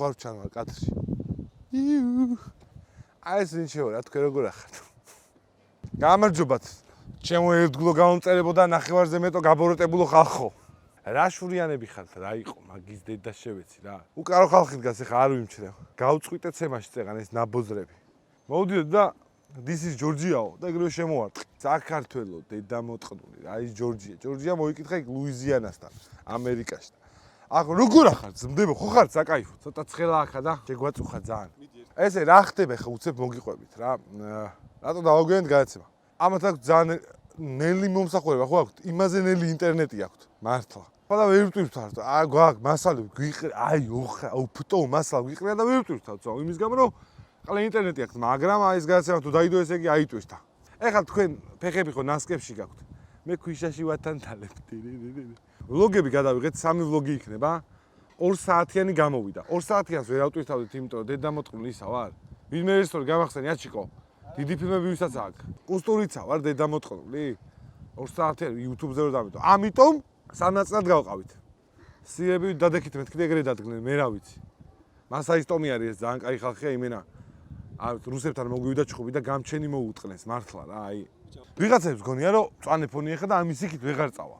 ვეღარ ვჩანვარ კადრში. აი ეს ინჩეო რა თქვენ როგორ ახართ? გამარჯობათ. ჩემო ერთგულო გამომწერებოდა ნახევარზე მეტო გაბოროტებულო ხალხო. რა შურიანები ხართ, რა იყო, მაგის დედა შევეცი რა. უკარო ხალხი დგას, ეხა არ ვიმჩნევ. გავწყვიტეთ ცემაში წეღან ეს ნაბოზრები. მოვიდეთ და this is Georgia-ო და ეგრევე შემოვარტყი. საქართველო, დედა მოტყნული, რა ის ჯორჯია. ჯორჯია მოიკითხა იქ ლუიზიანასთან, ამერიკაში. ახლა როგორ ახარ ძმდებო, ხო ხარ საკაიფო, ცოტა ცხელა ახა და შეგვაწუხა ძალიან. ესე რა ხდება ხა უცებ მოგიყვებით რა. რატო დავაგენთ გადაცემა? ამათ აქვს ძალიან ნელი მომსახურება, ხო აქვთ? იმაზე ნელი ინტერნეტი აქვთ, მართლა. ხოდა ვერ ვტვირთვარ, გვაქვს მასალები, გვიყრე, აი ოხა, უფტო მასალა გვიყრია და ვერ ვტვირთვარ, იმის გამო რომ ყლა ინტერნეტი აქვს, მაგრამ აი ეს გადაცემა თუ დაიდო ესე იგი აიტვირთა. ეხლა თქვენ ფეხები ხო ნასკებში გაქვთ. მე ქვიშაში ვათანთალებ. ვლოგები გადავიღეთ, 3 ვლოგი იქნება. 2 საათიანი გამოვიდა. 2 საათიანს ვერ ავტვირთავდით, იმიტომ რომ დედა მოტყნული ისა ვარ. ვინმე რესტორნი გამახსენი აჩიკო. დიდი ფილმები ვისაც აქვს. კუსტურიცა ვარ დედა მოტყნული. 2 საათიანი YouTube-ზე ვერ დამეტო. ამიტომ სამნაწილად გავყავით. სიები დადექით მეთქი ეგრე დადგნენ, მე რა ვიცი. მასაისტომი არის ეს ძალიან კაი ხალხია იმენა. რუსებთან მოგვივიდა ჩხუბი და გამჩენი მოუტყნეს მართლა რა აი. ვიღაცებს გონია რომ წვანე ფონი ეხა და ამის იქით ვეღარ წავა.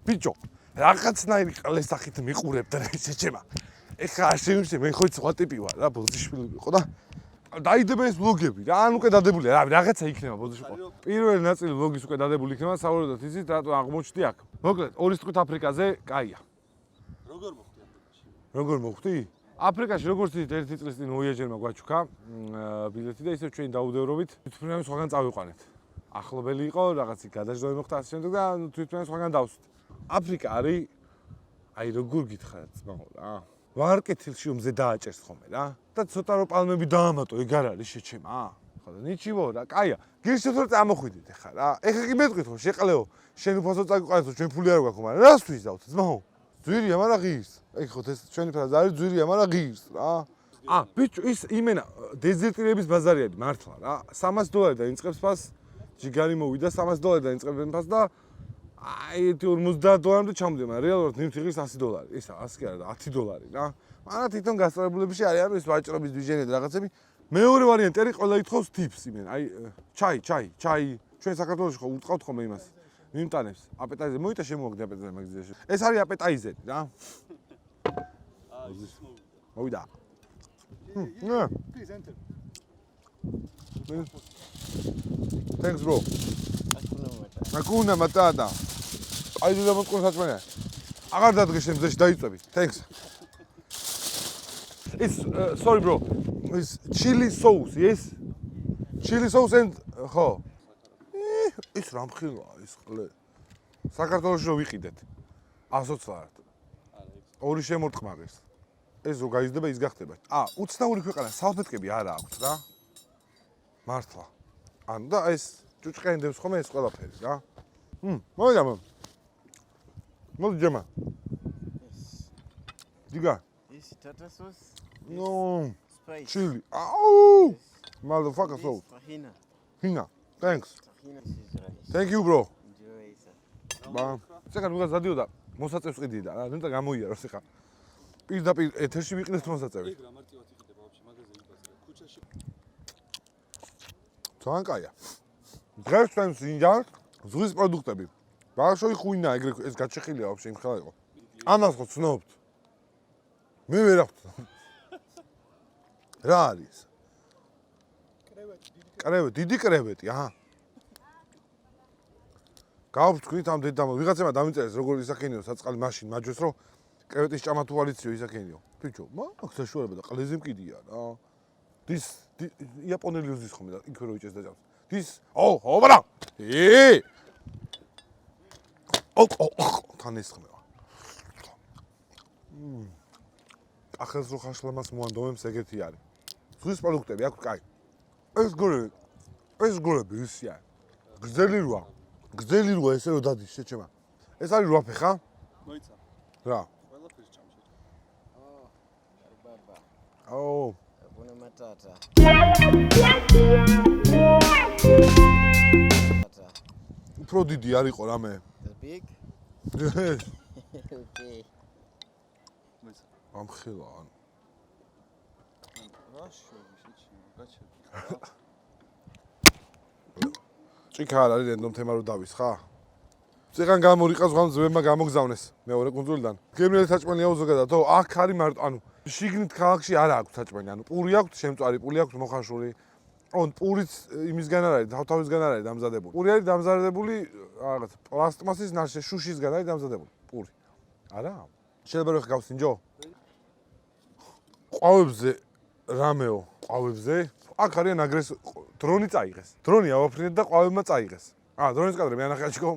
ბიჭო, რაღაცნაირი ყლესახით მიყურებთ რა შეჩემა. ეხა არ შევიმშე, მე ხო სხვა ტიპი ვარ რა, ბოძიშვილი ვიყო და დაიდება ეს ვლოგები რა, ან უკვე დადებულია, რაღაცა იქნება ბოძიშვილი. პირველი ნაწილი ვლოგის უკვე დადებული იქნება, საუბრობთ იცით რატო აღმოჩნდი აქ. მოკლედ, ორი სწორით აფრიკაზე კაია. როგორ მოხდი აფრიკაში? როგორ მოხდი? აფრიკაში როგორც იცით, 1 წლის წინ ვოიაჟერმა გვაჩუქა ბილეთი და ისევ ჩვენ დაუდევრობით, თვითმფრინავი სხვაგან წავიყვანეთ. ახლობელი იყო, რაღაც იქ გადაჟდომი მოხდა ასე შემდეგ და თვითმფრინავი სხვაგან დავსვით. აფრიკა არის აი როგორ გითხრათ ძმაო რა. ვარკეთილში ომზე დააჭერს ხოლმე რა და ცოტა რო პალმები დაამატო, ეგ არ არის შეჩემა. ხო და ნიჩივო რა, კაია. გირჩევთ რომ წამოხვიდით ეხა რა. ეხა კი მეტყვით ხო, შეყლეო. შენ უფასო წაგვიყარეთ, ჩვენ ფული არ გვაქვს, მაგრამ რას ვიზავთ ძმაო? ძვირია, მაგრამ ღირს. ეგ ხო ეს ჩვენი ფრაზა არის ძვირია, მაგრამ ღირს რა. ბიჭო, ის იმენა დეზერტირების ბაზარი არის მართლა რა. $300 დაინწყებს ფას, ჯიგარი მოვიდა $300 დაინწყებს ფას და აი $50-მდე ჩამოვიდა, მაგრამ რეალურად ნიმთი ღირს $100. ისა 100 კი არა და $10 რა. მაგრამ თვითონ გასწორებულებში არის ის ვაჭრობის დიჟენები და რაღაცები. მეორე ვარიანტი არის ყველა ითხოვს ტიპს იმენ. აი ჩაი. ჩვენ საქართველოში ხო უტყავთ ხოლმე იმას. მიმტანებს. აპეტაიზერი მოიტა შემოვაგდე აპეტაიზერი მაგზიაში. ეს არის აპეტაიზერი რა. მოვიდა. Please enter. Thanks bro. Hakuna matata. აი და მომწონს საჭმელია. აღარ დადგე შენ მზეში დაიწვევი. Thanks. It's sorry bro. It's chili sauce, yes? Chili sauce and ხო. ის რა მხილვაა ის ყლე. საქართველოში რო ვიყიდეთ. 120 ლარად. ორი შემორტყმარეს. ეს რო გაიზრდება ის გახდება. უცნაური ქვეყანა, სალფეტკები არა აქვს რა. მართლა. ანუ და ეს ჭუჭყენდებს ხოლმე ეს ყველაფერი რა. მოვიდა. მოდი ჯემა. დიგა. This tartar sauce. No. Spice. Chili. Au! Motherfucker sauce. Tahina. Hina. Thanks. Tahina is rice. Thank you bro. Enjoy sir. Ba. Წეგან უგას დადიოდა. მოსაწევს ყიდიდა რა. ნუ და გამოიაროს ეხა. პირდაპირ ეთერში ვიყიდეთ მოსაწევი. ეგ რა მარტივად იყიდება ვაფშე მაგაზე იბაზე. ქუჩაში. ძალიან კაია. დღეს ჩვენ სინჯანს ზღვის პროდუქტები. ბავშვი ხუინა ეგრე ეს გაჩეხილია ვაფშე იმ ხელა იყო. ამას ხო ცნობთ? მე ვერ აღვწ. რა არის? კრევეტი, დიდი კრევეტი, აჰა. გავფრთხილით ამ დედამ, ვიღაცემა დამიწერეს როგორ ისაქენიო საწყალი მაშინ მაჯოს რომ კრევეტის ჭამა თუ ალიციო ისაქენიო. ბიჭო, მაგ საშუალება და ყლეზე მკიდია რა. დის იაპონელი უზის ხოლმე და იქ რო იჭეს დაჭავს. დის ბრა. თან ესხმევა. ახალს რო ხაშლამას მოანდომებს ეგეთი არის. ზღვის პროდუქტები აქვს კაი. ეს გორები ისია. გრძელი როა ესე რო დადის შეჩემა. ეს არის 8 ფეხა? მოიცა. რა? ყველაფერს ჩამშე. Oh, baba. აუ, Hakuna matata. უფრო დიდი არ იყო რამე. The big? ეს Okay. მეცა. ამხილა ან. რა შევი შეჩი, გაჩერდი. ჭიქა არ არის რენდომ თემა რო დავის ხა? წეგან გამორიყავს ღამ ზვებმა გამოგზავნეს მეორე კუნძულიდან. გემრიელი საჭმელია უზოგადად, აქ არის მარტო, ანუ შიგნით քաղաքში არ აქვს საჭმელი, ანუ პური აქვს, შემწვარი პური აქვს, მოხარშული. ან პურიც იმისგან არ არის, თავთავისგან არ არის დამზადებული. პური არის დამზადებული რაღაც პლასტმასის ნაშე შუშისგან არის დამზადებული. პური. არა? შეიძლება რომ გავსინჯო? ყვავებზე რამეო, ყვავებზე? აქ არიან აგრესორი, დრონი წაიღეს. დრონი ავაფრინეთ და ყვავებმა წაიღეს. დრონის კადრები ანახე აჩქო.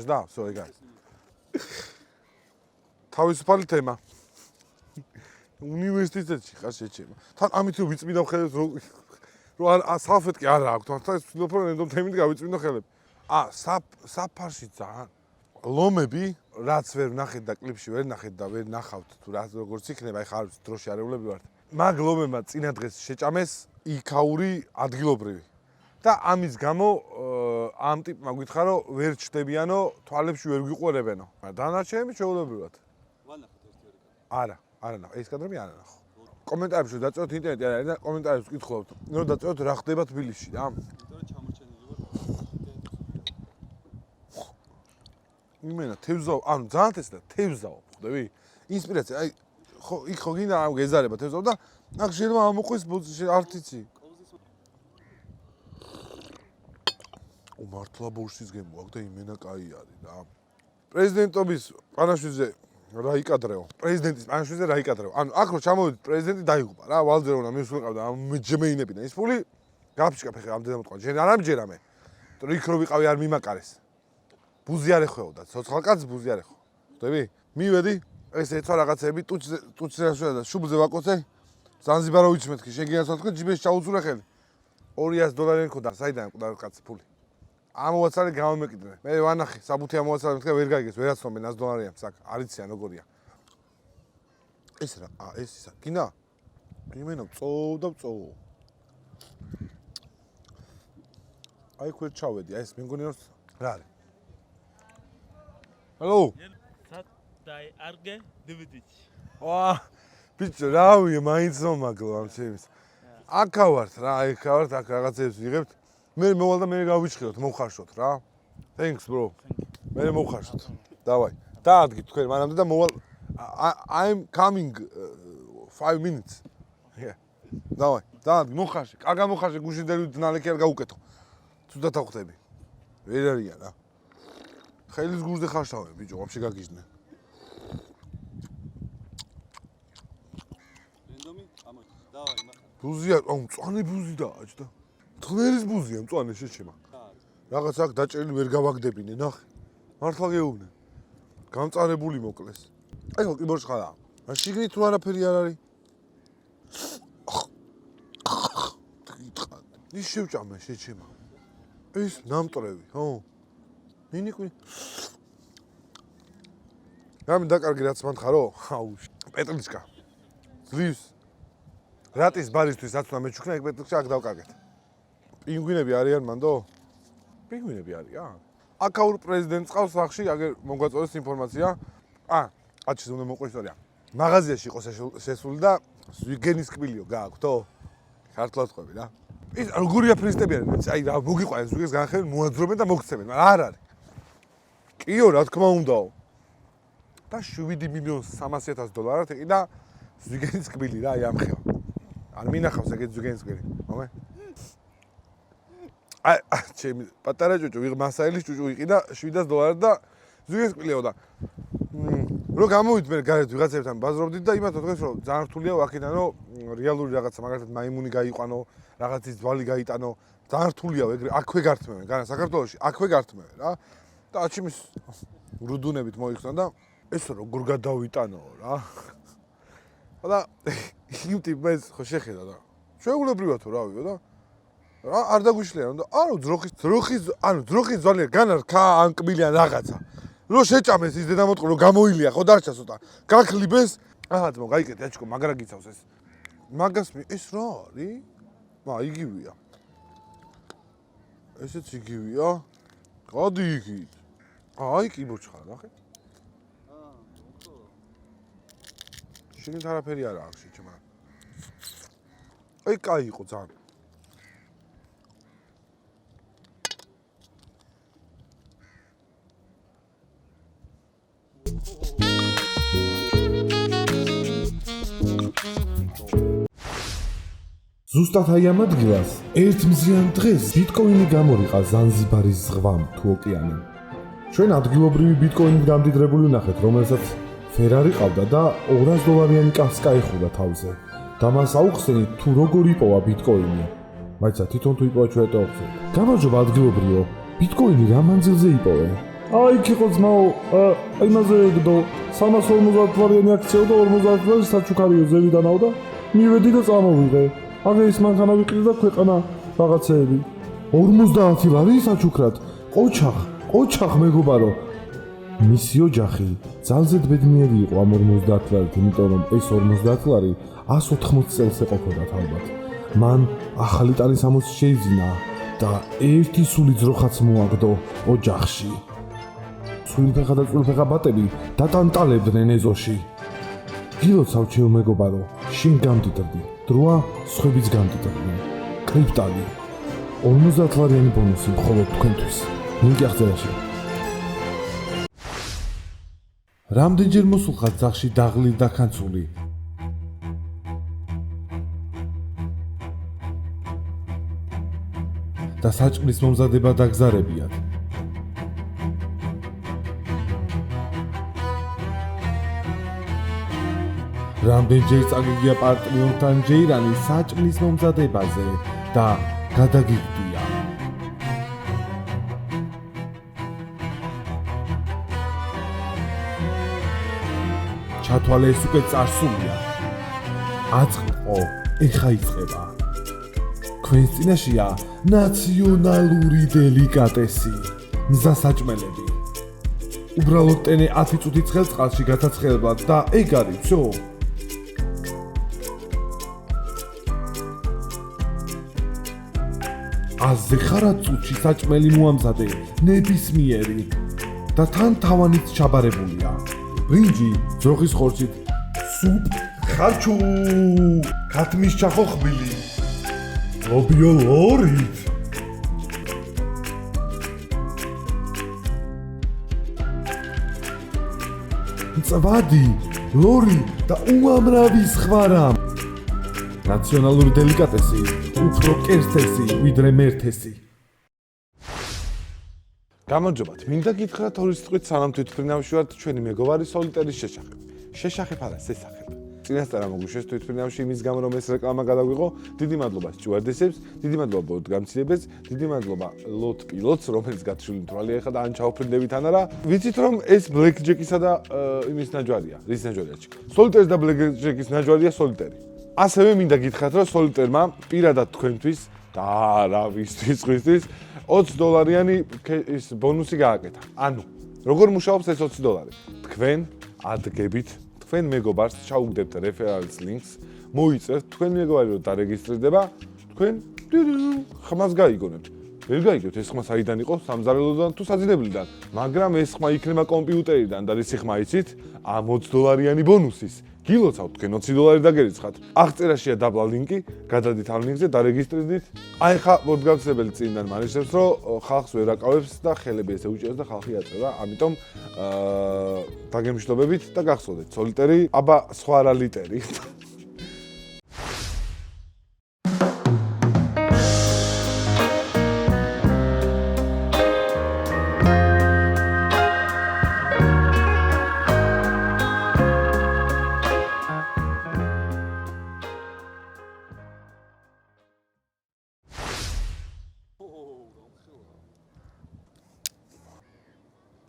და всё ეგ არის. თავისუფალი თემა. უნივერსიტეტში ხარ შეჩემა. თან ამით ვიწმინდა ხელებს რო არ სალფეტკი არ აქვს. თან ეს ვფიქრობ რომ რენდომ თემით გავიწმინდა ხელები. საფარში ძალიან ლომები რაც ვერ ნახეთ და კლიპში ვერ ნახეთ და ვერ ნახავთ თუ რა როგორც იქნება, ეხა არ ვიცი დროში არეულები ვართ. მაგ ლომებმა წინა დღეს შეჭამეს იქაური ადგილობრივი. და ამის გამო ამ ტიპმა გითხრა რომ ვერ ჩდებიანო, თვალებში ვერ გიყურებენო. მაგრამ დანარჩენები შეულებრივად. ვანახოთ ერთი ორი კადრი. არა ნახო, ეს კადრები არ ნახო. კომენტარებში დაწევთ ინტერნეტი არ არის და კომენტარებში ვკითხულობთ, რომ დაწევთ რა ხდება თბილისში რა. იმიტომ რომ ჩამორჩენილი ვარ. იმენა თევზაო, ანუ ძალიან თესლა თევზაო, ხვდები? ინსპირაცია, აი ხო იქ ხო გინდა ამ გეზარება თევზაო და აქ შეიძლება ამოყვის არტიცი. მართლა ბურსის გემო აქვს და იმენა კაი არის რა. პრეზიდენტობის პანაშვიძე რა იკადრეო? პრეზიდენტის პანაშვიძე რა იკადრეო? ანუ აქ რო ჩამოვიდეთ პრეზიდენტი დაიღუპა რა, ვალზე რომ მიუსულყავდა ამ მეჯმეინებინა ის ფული გაფშკაფე ხე ამდენ მომთქვა. ჯერ არ ამჯერამე. თუ იქ რო ვიყავი არ მიმაკარეს. ბუზი არ ეხვეოდა, ცოცხალ კაცს ბუზი არ ეხვეო. ხვდები? მივედი, ეს ეცვა რაღაცები ტუჩზე და შუბლზე ვაკოცე. ზანზიბარო ვიცმეთქი, შეგინას ვთქვი, ჯიბეში ჩაუწურე ხელი. $200 მქონდა, საიდან მკვდარ კაცს ფული. ამოვაცალე გამომეკიდნე. მე ვანახე, საბუთი ამოვაცალე, მეთქე ვერ გაიგეს, ვერაცნობენ $100 საკ, არიციან როგორია. ეს რა, ეს ისა, გინდა? იმენა წოო. აი ხერ ჩავედი, აი ეს მე მგონი რომ რა არის? ჰალო? Dai arge dividich. ვა, ბიჭო, რავია, მაინც მომაგლო ამ ჩემს. აქა ვართ რა, აქა ვართ, აქ რაღაცებს ვიღებთ. მე მოვალ და მე გავიჩხიროთ, მოვხარშოთ რა. Thanks bro. მე მოვხარშოთ. დავაი. დაადგი თქვენ მანამდე და მოვალ I'm coming 5 minutes. Yeah. დავაი. დაადგი, მოვხარშე. კარგა მოვხარშე, გუშინ დნალექი არ გაუკეთო. თუდად ახვდები. ვერ არიან რა. ხელის გურზე ხარშავე, ბიჭო, ვაფშე გაგიჟდნენ. რენდომი? ამოდი. დავაი, მახა. ბუზია, მწვანე ბუზი დააჭდა. თლერის ბუზია, მწვანე შეჩემა. რაღაც აქ დაჭერილი ვერ გავაგდებინე, ნახე. მართლა გეუბნე. გამწარებული მოკლეს. აი ხო, კიბორში ხარა. რა შიგნით თუ არაფერი არ არის? ის შევჭამე შეჩემა. ეს ნამტრევი, ხო? ნინიკვი. რამე დაკარგი რაც მან ხარო? აუ, პეტრიჩკა. ძლივს. რატის ბარისთვის აცნა მეჩუქნა, ეგ პეტრიჩკა აქ დავკარგეთ. პინგვინები არიან მანდო? პინგვინები არიან. აქაურ პრეზიდენტს ყავს სახში, აგერ მოგვაწოდოს ინფორმაცია. კაცი უნდა მოყვა ისტორია. მაღაზიაში იყო შესული და ვიგენის კბილიო გააქვთო? ქართულად ყვები რა. ის როგორია ფრისტები არიან? აი რა მოგიყვანეს ზუგეს განხევენ, მოაძრობენ და მოგცემენ, მაგრამ არ არის. კიო, რა თქმა უნდაო. და 7.300.000 დოლარად იყიდა ზვიგენის კბილი რა, აი ამხევა. არ მინახავს ეგეთ ზვიგენის კბილი, მომე? აი, ჩემი პატარა ჭუჭუ, მასაილის ჭუჭუ იყიდა 700 დოლარად და ზვიგენის კბილიო და რო გამოვიდმე გარეთ ვიღაცებთან ბაზრობდით და იმათ თქვენს რომ ძალიან რთულია ვაქიდან რომ რეალური რაღაცა მაგალითად მაიმუნი გაიყვანო, რაღაცის ძვალი გაიტანო, ძალიან რთულია ეგრე აქვე გართმევენ, განა საქართველოში აქვე გართმევენ რა. და აჩიმის რუდუნებით მოიხსნა და ეს როგორ გადავიტანო რა. და იმ ტიპს ხო შეხედა და შეუულებრივად თუ რავიო და რა არ დაგვიშლიან და ანუ ძროხის ძვალი განარქა ან კბილი ან რაღაცა. რო შეჭამეს ის დედამოტყო რომ გამოილია ხო დარჩა ცოტა. გაქლიბეს, აჰა ძმო გაიკეთე აჩქო მაგრა გიცავს ეს. მაგას ეს რა არის? იგივეა. ესეც იგივეა. გადი იქით. აი კი მოჩხარ, ნახე. უკო. შიგნით არაფერი არ აქვს შეჭმა. აი კაი იყო ძალიან. ზუსტად აი ამ ადგილას ერთ მზიან დღეს ბიტკოინი გამორიყა ზანზიბარის ზღვამ თუ ოკეანემ. ჩვენ ადგილობრივი ბიტკოინით გამდიდრებული ვნახეთ, რომელსაც ფერარი ყავდა და $200 კასკა ეხურა თავზე. და მას აუხსენით თუ როგორ იპოვა ბიტკოინი. მაიცა თვითონ თუ იპოვა ჩვენ და აუხსენით. გამარჯობა ადგილობრივო, ბიტკოინი რა მანძილზე იპოვე? აი იქ იყო ძმაო, იმაზე ეგდო 350 აქციო და 50 საჩუქარიო ზევიდანაო და მივედი და წამოვიღე. აგერ ის მანქანა ვიყიდე და ქვეყანა რაღაცეები. 50 ლარი საჩუქრად. ყოჩახ მეგობარო. მისი ოჯახი ძალზედ ბედნიერი იყო ამ 50 ლარით, იმიტომ რომ ეს 50 ლარი 180 წელს ეყოფოდა ალბათ. მან ახალი ტანისამოსი შეიძინა და ერთი სული ძროხაც მოაგდო ოჯახში. სულფეხა და წულფეხა ბატები დატანტალებდნენ ეზოში. გილოცავ ჩემო მეგობარო, შინ გამდიდრდი. დროა სხვებიც გამდიდრდნენ. კრიპტალი 50 ლარიანი ბონუსი მხოლოდ თქვენთვის. მინკი აღწერაში. რამდენჯერ მოსულხათ ძაღლში დაღლილი და ქანცული? და საჭმლის მომზადება დაგზარებიათ. რამდენჯერ წაგიგია პარტნიორთან ჯეირანი საჭმლის მომზადებაზე და გადაგიგდია. ჩათვალე ეს უკვე წარსულია. აწყო, ეხა იწყება. ქვენს წინაშია ნაციონალური დელიკატესი, მზასაჭმელები. უბრალოდ ტენე 10 წუთი ცხელწყალში გათაცხელებლად და ეგ არის, всё. აზე ხარა წუთში საჭმელი მოამზადე, ნებისმიერი და თან თავანიც ჩაბარებულია. ბრინჯი ძროხის ხორცით, სუპ, ხარჩუ, ქათმის ჩახოხბილი, ლობიო ლორით. წვადი, ლორი და უამრავი სხვა რამ. ნაციონალური დელიკატესი, უფრო კერძთესი, ვიდრე მერთესი. გამარჯობათ, მინდა გითხრათ ორი სიტყვით სანამ თვითმფრინავში ვართ ჩვენი მეგობარი სოლიტერის შეშახებ. შეშახებ არა, სესახებ. წინასწარ ამოგვიშვეს თვითმფრინავში იმის გამო რომ ეს რეკლამა გადაგვიღო. დიდი მადლობა სტიუარდესებს, დიდი მადლობა ბორტ გამცდილებელს, დიდი მადლობა ლოთ პილოტს, რომელიც გათშული მთვალია ხა და ან ჩაუფრინდებით ან არა. ვიცით რომ ეს ბლეკ ჯეკისა და იმის ნაჯვარია, რის ნაჯვარია? სოლიტერის და ბლეკ ჯეკის ნაჯვარია სოლიტერი. ასევე მინდა გითხრათ რომ სოლიტერმა პირადად თქვენთვის და რა ვისთვის $20 ის ბონუსი გააკეთა. ანუ როგორ მუშაობს ეს $20? თქვენ ადგებით თქვენ მეგობარს ჩაუგდებთ რეფერალის ლინკს, მოიწევთ თქვენ მეგობარი რომ დარეგისტრირდება, თქვენ ხმას გაიგონებთ. ვერ გაიგებთ ეს ხმა საიდან იყო, სამზარეულოდან თუ საძინებლიდან, მაგრამ ეს ხმა იქნება კომპიუტერიდან და რისი ხმა იცით? ამ $20 ბონუსის გილოცავთ თქვენ $20 დაგერიცხათ. აღწერაშია დაბლა ლინკი, გადადით ამ ლინკზე, დარეგისტრირდით. აი ხა მოდგამსებელი წინიდან მარიშებს, რომ ხალხს ვერ აკავებს და ხელები ესე უჭერს და ხალხი აწევა. ამიტომ დაგემშვიდობებით და გახსოვდეთ, სოლიტერი, აბა სხვა რა ლიტერი.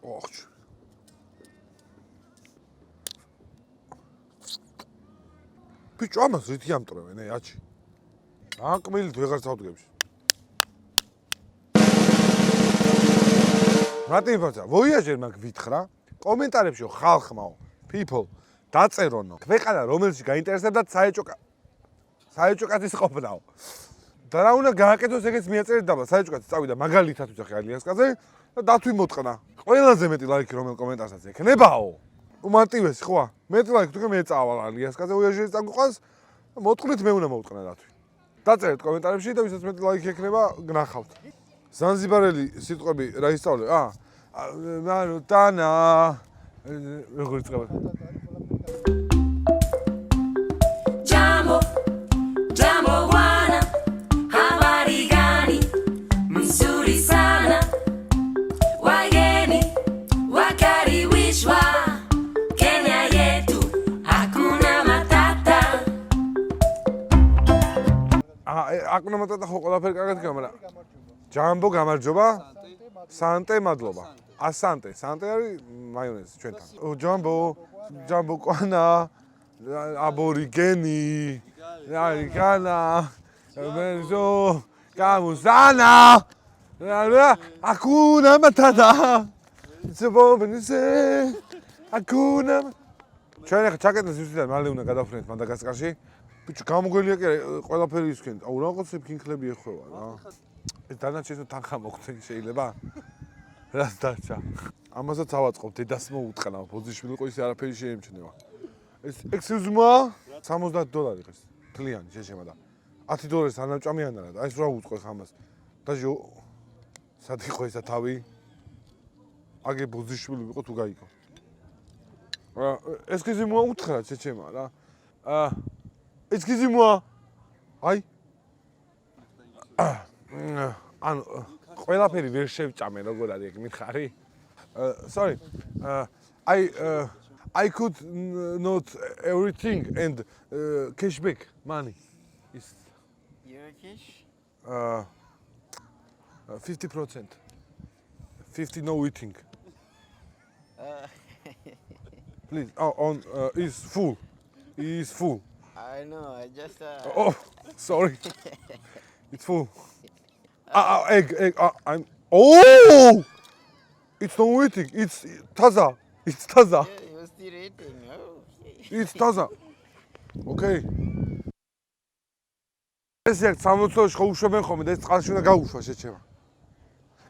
ოხ. ბიჭო, ამას რითი ამტრევენ, აჩი. აკმილით ვეღარ წავდგებში. მარტინ ფორცა, ვოიაჟერმა გვითხრა, კომენტარებში ხალხმაო, people, დაწერონო. ქვეყანა რომელშიც გაინტერესებდათ საეჭო კაცის ყოფნაო. და რა უნდა გააკეთოს ეგეც მიაწერეთ დაბლა, საეჭო კაცი წავიდა მაგალითად ვიძახე ალიასკაზე და დათვი მოტყნა. ყველაზე მეტი ლაიქი რომელ კომენტარსაც ექნებაო. უმარტივესი ხო? მეტი ლაიქი თუ მე წავალ ალიასკაზე ვოიაჟერის წამყვანს, მოტყნით მე უნდა მოვტყნა დათვი. დაწერეთ კომენტარებში და ვისაც მეტი ლაიქი ექნება, გნახავთ. ზანზიბარელი სიტყვები რა ისწავლე? მანუ ტანა როგორ იწყება? Jambo, jambo wana, habari gani? Mzuri sana. Wageni, wakaribishwa. Kenya yetu, hakuna matata. აკუნა მატატა ხო ყველაფერი კარგად გქონდა, მაგრამ ჯამბო გამარჯობა. სანტე მადლობა. ასანტე, სანტე არის მაიონეზი ჩვენთან. ჯამბო კვანა, აბორიგენი, რიგანა, ბენზო, გამუსანა. აკუნა მატატა. ზბობნზე. აკუნა. ჩვენ ახლა ჩაკეტეს ვისთან მალე უნდა გადავხდეთ მადაგასკარში. ბიჭო, გამოგველია კი ყველაფერი ისქენ. აუ რაღაც ფინკლები ეხვევა რა. ეს დანარჩენს თანხა მოხდენ შეიძლება? რას დარჩა? ამასაც ავაწყობ, დედას მოუტყნა, ბოძიშვილი იყო ისე არაფერი შეემჩნევა. ეს excuse me, $70 ხეს. თლიანი შეშემა და $10 ანამჭამიანა და აი ეს რა უწყო ხამას. დაჟე სად იყო ესა თავი? აგე ბოძიშვილი იყო თუ გაიგო. excuse me უთხრა შეშემა რა. excuse me. აი ანუ ყველაფერი ვერ შევჭამე როგორ არის ეგ მითხარი? Sorry. I could not everything and cashback money is Euro cash? 50%. 50 no eating. Please. On is full. Is full. I know, I just Oh, sorry. It's full. Egg. I'm. Oh! It's not waiting. It's taza. It's taza. yeah, you're still eating. Oh, It's taza. Okay. ეს ერთ 60-ში ხო უშვებენ ხოლმე და ეს წყალში უნდა გაუშვა შეჩემა.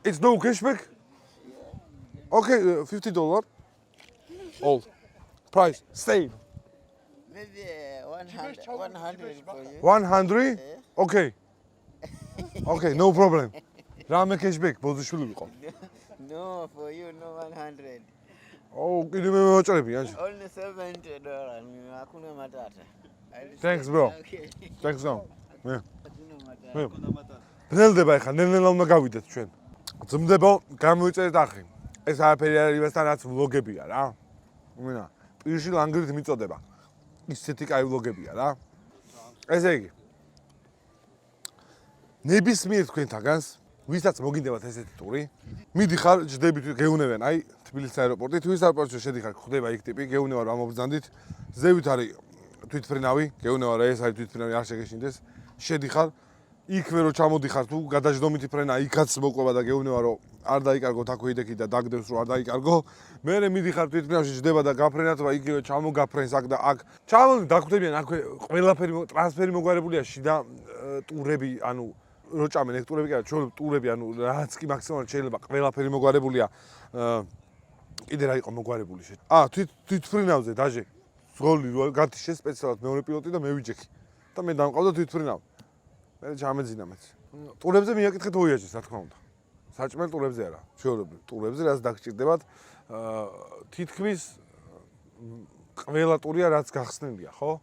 It's no cashback? Okay, $50. All. Price. Same. maybe 100 for you. 100? Okay. Okay, no problem. რამე cashback ბოძიშვილი ვიყო. No, for you, no 100. Oh, კიდე მე მოვაჭრები ანჩი. Only $70. Hakuna matata. Thanks, bro. Okay. Thanks, no. მე. Hakuna matata. ბრელდება ახლა, ნელ-ნელა უნდა გავიდეთ ჩვენ. ძმდებო, გამოიწერეთ ახი. ეს არაფერი არ იმასთან რაც ვლოგებია რა. უმინა, პირში ლანგრით მიწოდება. ისეთი კაი ვლოგებია რა. ესე იგი. ნებისმიერ თქვენთაგანს, ვისაც მოგინდებათ ესეთი ტური, მიდიხარ, ჯდებით, გეუნებენ, აი, თბილისის აეროპორტით, ვის აეროპორტში შედიხარ, ხდება იქ ტიპი, გეუნევა რომ ამობრძანდით, ზევით არის თვითფრინავი, გეუნევა რა ეს არის თვითფრინავი, არ შეგეშინდეს, შედიხარ, იქვე რომ ჩამოდიხარ თუ გადაждომითი ფრენა იქაც მოყვება და გეუბნება რომ არ დაიკარგოთ აქვე იდექი და დაგდევს რომ არ დაიკარგო მერე მიდიხარ თვითფრინავში ჯდება და გაფრენათ და იგივე ჩამოგაფრენს აქ და აქ დაგხვდებიან აქვე ყველაფერი ტრანსფერი მოგვარებულია შიდა ტურები ანუ რო ჭამენ ეგ ტურები კი არა ჩვენ ტურები ანუ რაც კი მაქსიმალურად შეიძლება ყველაფერი მოგვარებულია კიდე რა იყო მოგვარებული თვითფრინავზე დაჟე ზღოლი რო გათიშე სპეციალურად მეორე პილოტი და მე ვიჯექი. და მე დამყავდა თვითფრინავ. მე ჩამეძინა მეც. ტურებზე მიაკითხეთ ვოიაჟის, რა თქმა უნდა. საჭმელ ტურებზე არა, ჩვეულებრივ ტურებზე რაც დაგჭირდებათ, თითქმის ყველა ტურია რაც გახსნილია, ხო?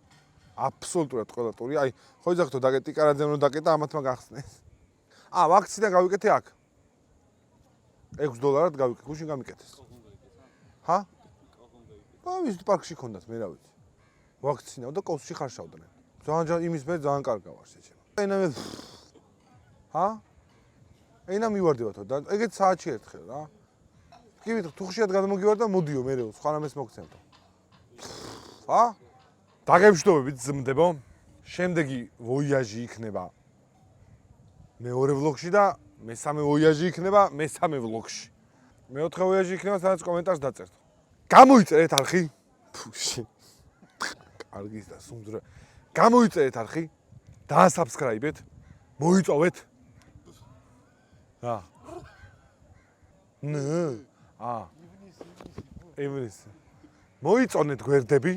აბსოლუტურად ყველა ტური. აი, ხო იზახთო დაკეტი კარაძემ რო დაკეტა, ამათმა გახსნეს. ვაქცინა გავიკეთე აქ. $6 გავიკეთე, გუშინ გამიკეთეს. ჰა? ვის პარკში ქონდათ, მე რა ვიცი. ვაქცინავ და კოვსში ხარშავდნენ. ძალიან იმის მე ძალიან კარგა ვარ შეჩემ. ენა ჰა? ენა მივარდებათო და ეგეც საათში ერთხელ რა. კი ვიტყვი, თუ ხშირად გადმოგივარ და მოდიო მერეო, სხვა რამეს მოგცემთო. ჰა? დაგემშვიდობებით ძმდებო. შემდეგი ვოიაჟი იქნება მეორე ვლოგში და მესამე ვოიაჟი იქნება მესამე ვლოგში. მეოთხე ვოიაჟი იქნება, სადაც კომენტარს დაწერთ. გამოიწერეთ არხი. ფუში. კარგის და სუმძრა. გამოიწერეთ არხი. დაასაბსკრაიბეთ. მოიწოვეთ. ივნის. მოიწონეთ გვერდები.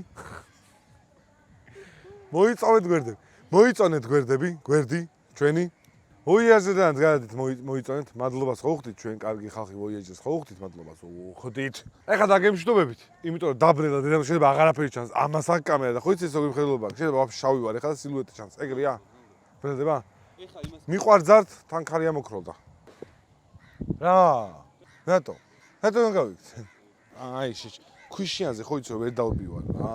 მოიწონეთ გვერდი, ჩვენი. ვოიაჟიდან გადადით მოიწონეთ. მადლობას ხო ვხდით ჩვენ კარგი ხალხი ვოიაჟეს ხო ვხდით მადლობას ვხდით. ეხლა დაგემშვიდობებით, იმიტომ რომ დაბრელა დედამ შეიძლება აღარაფერი ჩანს. ამას აქ კამერა და ხო იცი ეს როგორი მხედველობა აქვს. შეიძლება ვაფშე შავი ვარ, ეხლა და სილუეტი ჩანს. ეგრეა? ბრელდება? ეხა იმას მიყვარძართ, თან ქარია მოკროლდა. რა? რატო? რატო გავიქცე? აი, ქვიშიანზე ხო იცი რომ ვერ დავბივარ რა.